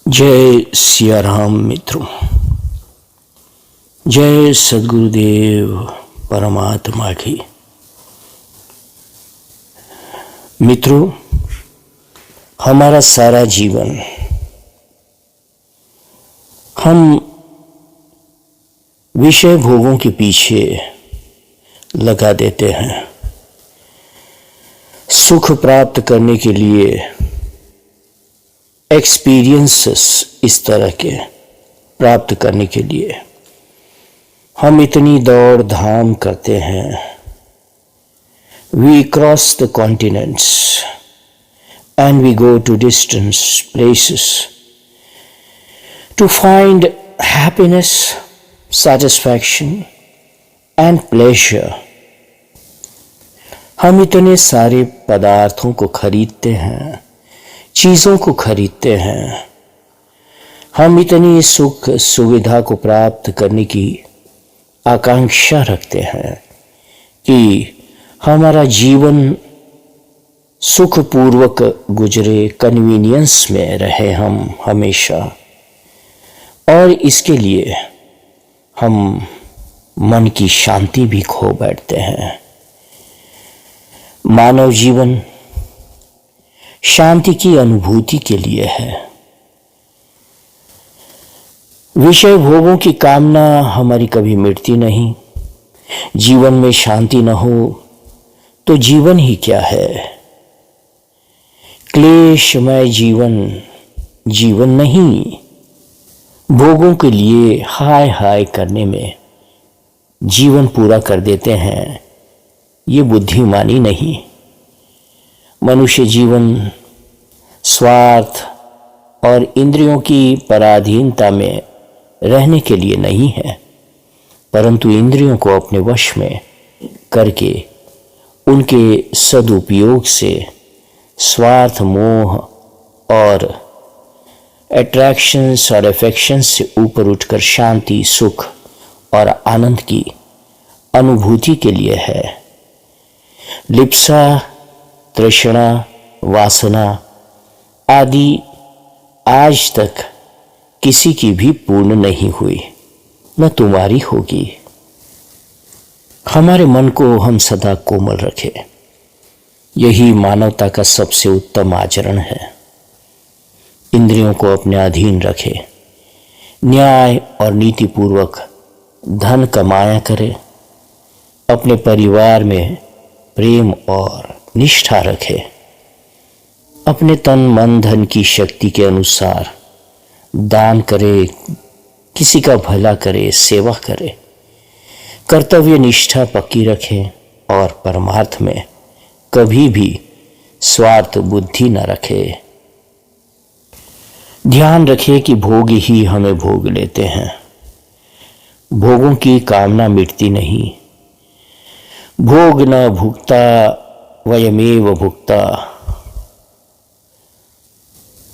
जय सिया राम मित्रों। जय सद्गुरुदेव परमात्मा की। मित्रों, हमारा सारा जीवन हम विषय भोगों के पीछे लगा देते हैं। सुख प्राप्त करने के लिए एक्सपीरियंसेस इस तरह के प्राप्त करने के लिए हम इतनी दौड़ धाम करते हैं। We cross the continents and we go to distant places to find happiness, satisfaction and pleasure। हम इतने सारे पदार्थों को खरीदते हैं, चीज़ों को खरीदते हैं। हम इतनी सुख सुविधा को प्राप्त करने की आकांक्षा रखते हैं कि हमारा जीवन सुखपूर्वक गुजरे, कन्वीनियंस में रहे हम हमेशा। और इसके लिए हम मन की शांति भी खो बैठते हैं। मानव जीवन शांति की अनुभूति के लिए है। विषय भोगों की कामना हमारी कभी मिटती नहीं। जीवन में शांति न हो तो जीवन ही क्या है। क्लेशमय जीवन जीवन नहीं। भोगों के लिए हाय हाय करने में जीवन पूरा कर देते हैं, ये बुद्धिमानी नहीं। मनुष्य जीवन स्वार्थ और इंद्रियों की पराधीनता में रहने के लिए नहीं है, परंतु इंद्रियों को अपने वश में करके उनके सदुपयोग से स्वार्थ, मोह और अट्रैक्शंस और अफेक्शंस से ऊपर उठकर शांति, सुख और आनंद की अनुभूति के लिए है। लिप्सा, तृष्णा, वासना आदि आज तक किसी की भी पूर्ण नहीं हुई, न तुम्हारी होगी। हमारे मन को हम सदा कोमल रखें, यही मानवता का सबसे उत्तम आचरण है। इंद्रियों को अपने अधीन रखे, न्याय और नीतिपूर्वक धन कमाया करे, अपने परिवार में प्रेम और निष्ठा रखे, अपने तन मन धन की शक्ति के अनुसार दान करे, किसी का भला करे, सेवा करे, कर्तव्य निष्ठा पक्की रखे और परमार्थ में कभी भी स्वार्थ बुद्धि न रखे। ध्यान रखे कि भोग ही हमें भोग लेते हैं। भोगों की कामना मिटती नहीं। भोग न भुक्ता वयमेव भुक्ता,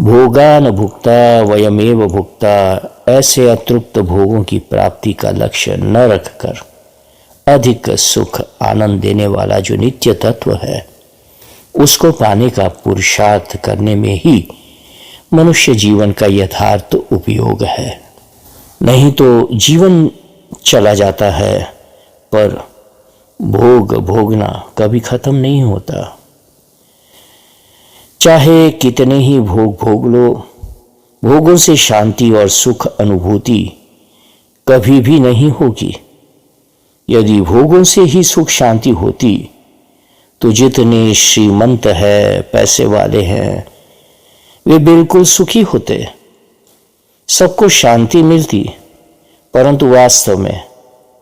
भोगा न भुक्ता वयमेव भुक्ता। ऐसे अतृप्त भोगों की प्राप्ति का लक्ष्य न रखकर अधिक सुख आनंद देने वाला जो नित्य तत्व है, उसको पाने का पुरुषार्थ करने में ही मनुष्य जीवन का यथार्थ उपयोग है। नहीं तो जीवन चला जाता है, पर भोग भोगना कभी खत्म नहीं होता। चाहे कितने ही भोग भोग लो, भोगों से शांति और सुख अनुभूति कभी भी नहीं होगी। यदि भोगों से ही सुख शांति होती तो जितने श्रीमंत है, पैसे वाले हैं, वे बिल्कुल सुखी होते, सबको शांति मिलती। परंतु वास्तव में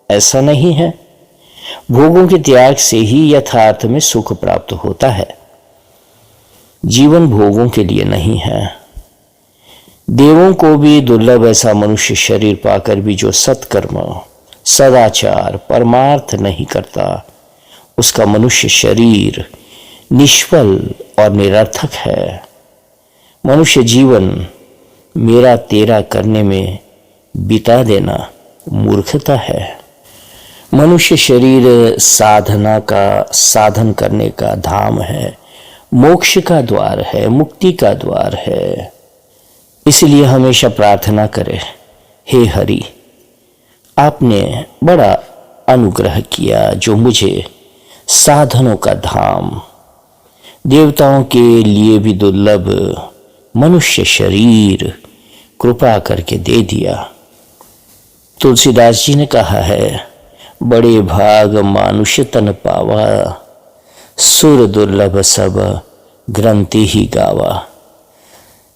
ऐसा नहीं है। भोगों के त्याग से ही यथार्थ में सुख प्राप्त होता है। जीवन भोगों के लिए नहीं है। देवों को भी दुर्लभ ऐसा मनुष्य शरीर पाकर भी जो सत्कर्म, सदाचार, परमार्थ नहीं करता, उसका मनुष्य शरीर निष्फल और निरर्थक है। मनुष्य जीवन मेरा तेरा करने में बिता देना मूर्खता है। मनुष्य शरीर साधना का, साधन करने का धाम है, मोक्ष का द्वार है, मुक्ति का द्वार है। इसलिए हमेशा प्रार्थना करें, हे हरि, आपने बड़ा अनुग्रह किया जो मुझे साधनों का धाम, देवताओं के लिए भी दुर्लभ मनुष्य शरीर कृपा करके दे दिया। तुलसीदास जी ने कहा है, बड़े भाग मानुष तन पावा, सुर दुर्लभ सब ग्रंथि ही गावा।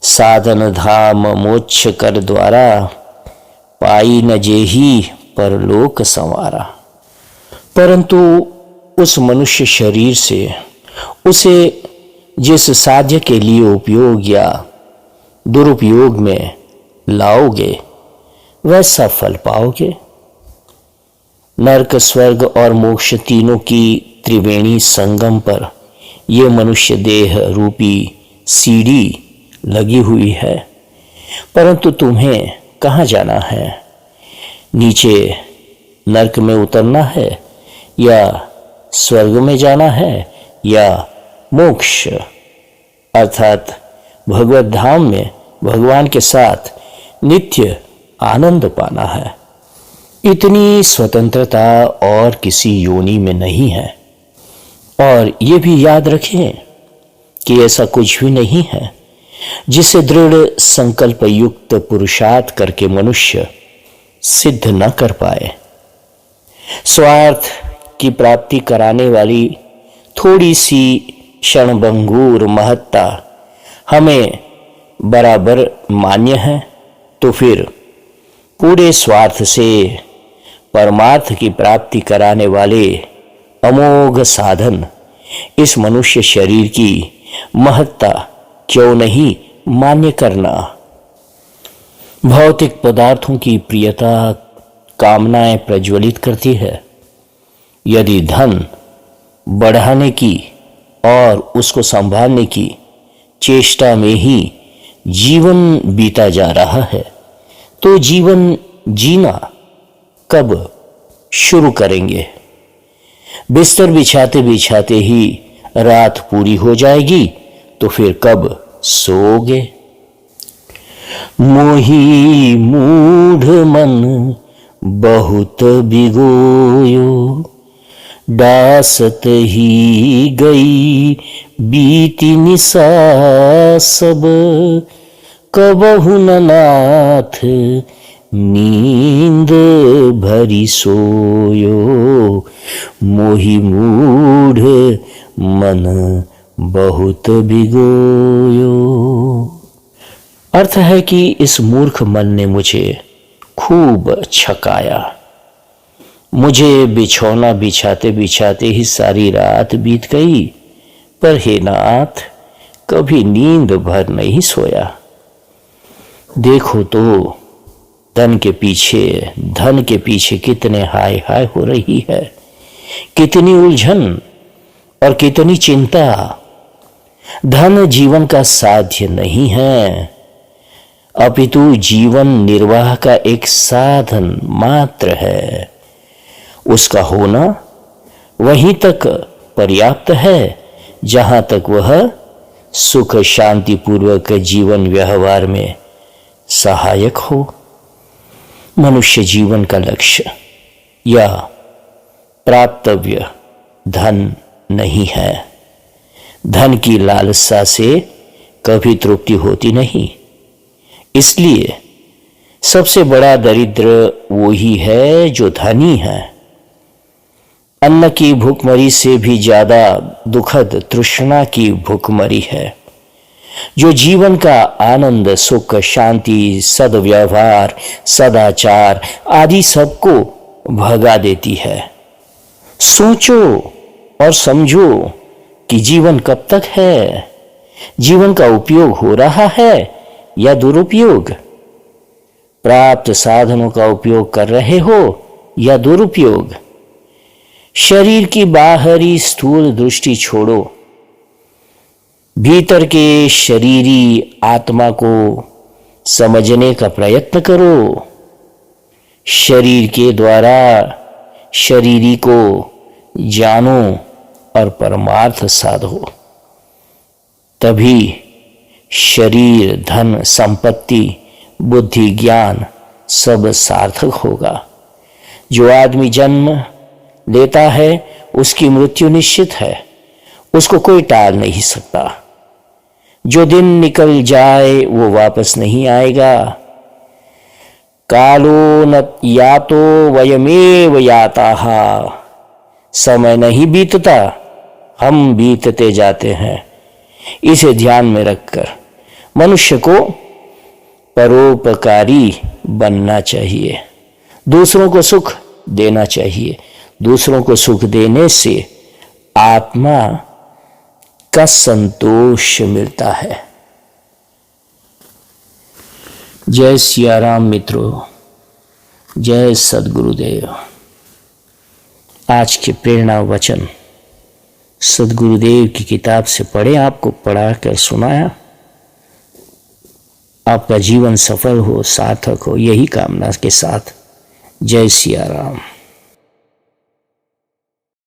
साधन धाम मोक्ष कर द्वारा, पाई न जेही परलोक संवारा। परंतु उस मनुष्य शरीर से उसे जिस साध्य के लिए उपयोग या दुरुपयोग में लाओगे वैसा फल पाओगे। नरक, स्वर्ग और मोक्ष तीनों की त्रिवेणी संगम पर यह मनुष्य देह रूपी सीढ़ी लगी हुई है। परंतु तुम्हें कहाँ जाना है? नीचे नरक में उतरना है या स्वर्ग में जाना है या मोक्ष अर्थात भगवत धाम में भगवान के साथ नित्य आनंद पाना है। इतनी स्वतंत्रता और किसी योनि में नहीं है। और ये भी याद रखें कि ऐसा कुछ भी नहीं है जिसे दृढ़ संकल्प युक्त पुरुषार्थ करके मनुष्य सिद्ध न कर पाए। स्वार्थ की प्राप्ति कराने वाली थोड़ी सी क्षणभंगुर महत्ता हमें बराबर मान्य है, तो फिर पूरे स्वार्थ से परमार्थ की प्राप्ति कराने वाले अमोघ साधन इस मनुष्य शरीर की महत्ता क्यों नहीं मान्य करना। भौतिक पदार्थों की प्रियता कामनाएं प्रज्वलित करती है। यदि धन बढ़ाने की और उसको संभालने की चेष्टा में ही जीवन बीता जा रहा है, तो जीवन जीना कब शुरू करेंगे? बिस्तर बिछाते बिछाते ही रात पूरी हो जाएगी, तो फिर कब सोओगे? मोही मूढ़ मन बहुत बिगोयो, डासत ही गई बीती निशा सब, कबहु न नाथ नींद भरी सोयो। मोहि मूढ़ मन बहुत बिगोयो। अर्थ है कि इस मूर्ख मन ने मुझे खूब छकाया। मुझे बिछौना बिछाते बिछाते ही सारी रात बीत गई, पर हे नाथ कभी नींद भर नहीं सोया। देखो तो धन के पीछे कितने हाय हाय हो रही है, कितनी उलझन और कितनी चिंता। धन जीवन का साध्य नहीं है, अपितु जीवन निर्वाह का एक साधन मात्र है। उसका होना वहीं तक पर्याप्त है जहां तक वह सुख शांति पूर्वक जीवन व्यवहार में सहायक हो। मनुष्य जीवन का लक्ष्य या प्राप्तव्य धन नहीं है। धन की लालसा से कभी तृप्ति होती नहीं। इसलिए सबसे बड़ा दरिद्र वो ही है जो धनी है। अन्न की भूखमरी से भी ज्यादा दुखद तृष्णा की भूखमरी है, जो जीवन का आनंद, सुख, शांति, सद्व्यवहार, सदाचार आदि सबको भगा देती है। सोचो और समझो कि जीवन कब तक है? जीवन का उपयोग हो रहा है या दुरुपयोग? प्राप्त साधनों का उपयोग कर रहे हो या दुरुपयोग? शरीर की बाहरी स्थूल दृष्टि छोड़ो, भीतर के शरीरी आत्मा को समझने का प्रयत्न करो। शरीर के द्वारा शरीरी को जानो और परमार्थ साधो, तभी शरीर, धन, संपत्ति, बुद्धि, ज्ञान सब सार्थक होगा। जो आदमी जन्म लेता है उसकी मृत्यु निश्चित है, उसको कोई टाल नहीं सकता। जो दिन निकल जाए वो वापस नहीं आएगा। कालो न यातो वयमेव याताः, समय नहीं बीतता, हम बीतते जाते हैं। इसे ध्यान में रखकर मनुष्य को परोपकारी बनना चाहिए, दूसरों को सुख देना चाहिए। दूसरों को सुख देने से आत्मा का संतोष मिलता है। जय सिया राम मित्रों, जय सद्गुरुदेव। आज के प्रेरणा वचन सद्गुरुदेव की किताब से पढ़े, आपको पढ़ा कर सुनाया। आपका जीवन सफल हो, सार्थक हो, यही कामना के साथ जय सिया राम।